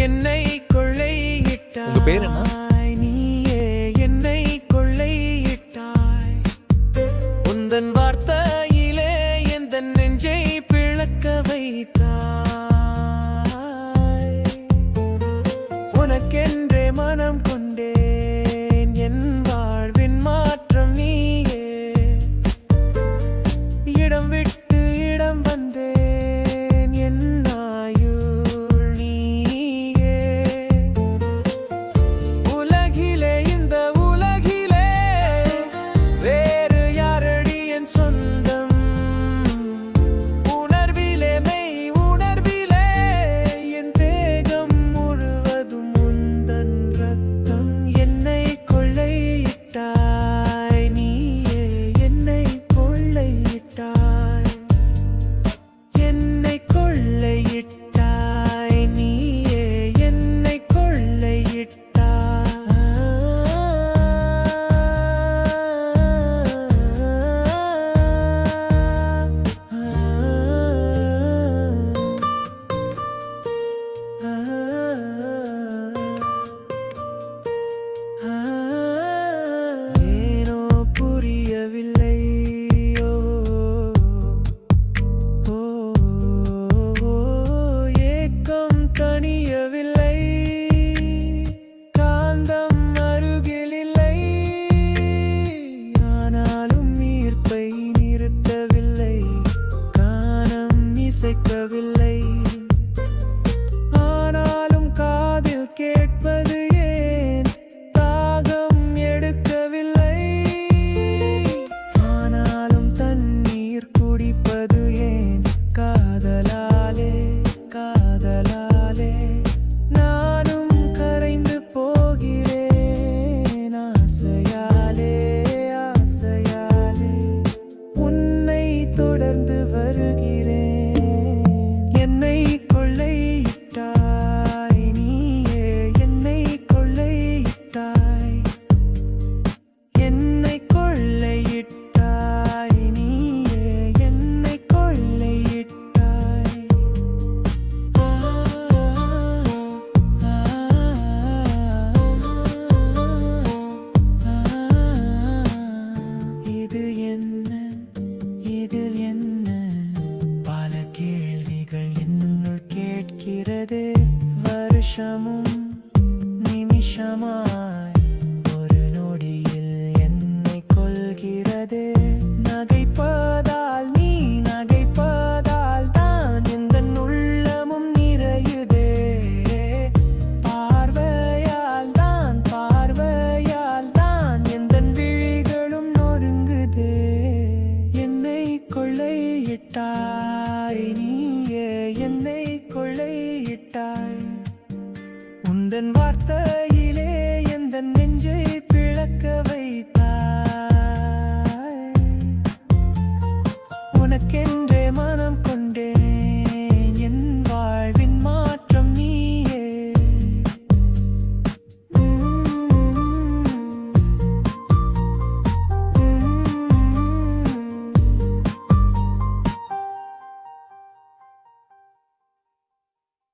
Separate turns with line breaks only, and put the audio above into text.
என்னை கொள்ளையிட்டாய்.
உங்க பேர் என்ன?
நீயே என்னை கொள்ளையிட்டாய். உந்தன் வார்த்தையிலே எந்த நெஞ்சை பிளக்க வைத்தாய். உனக்கென்றே மனம் கொண்டேன், என் வாழ்வின் மாற்றம் நீயே. இடம் விட்டு இடம் வந்தேன், என் ஆயுள் நீயே. உலகிலே இந்த உலகிலே வேறு யாரடி என் சொந்தம்? உணர்விலே மெய் உணர்விலே என் தேகம் முழுவதும் உந்தன் ரத்தம். என்னை கொள்ளையிட்டாய், நீயே என்னை கொள்ளையிட்டாய். என்னை கொள்ளையிட்டாய், நீயே என்னை கொள்ளையிட்டாய். ஏனோ புரியவில்லை, ஓ ஓ, ஏக்கம் தணியவில்லை, காந்தம் அருகில் இல்லை. ஆனாலும் ஈர்ப்பை நிறுத்தவில்லை, கானம் இசைக்கவில்லை. ஆனாலும் காதில் கேட்பது ஏன்? தாகம் எடுக்கவில்லை. ஆனாலும் தண்ணீர் குடிப்பது ஏன்? காதலாலே காதலாலே நானும் கரைந்து போகிறேன். ஆசையாலே ஆசையாலே உன்னை தொடர்ந்து வருகிறேன். என்னை கொள்ளையிட்டாய், நீயே என்னை கொள்ளையிட்டாய். என்னை கொள்ளையிட்டாய், நீயே என்னை கொள்ளையிட்டாய். ஆ, ஆ, ஆ, இது என்ன, இதில் என்ன? பல கேள்விகள் என்னுள் கேட்கிறது. வருஷமும் நிமிஷமாய் ஒரு நொடியில் என்னை கொள்கிறது. நகைப்பதால் நீ நகைப்பதால் தான் எந்த உள்ளமும் நிறையுதே. பார்வையால் தான் எந்த விழிகளும் நொறுங்குதே. என்னை கொள்ளையிட்டாய், நீயே என்னை கொள்ளையிட்டாய். உந்தன் வார்த்தை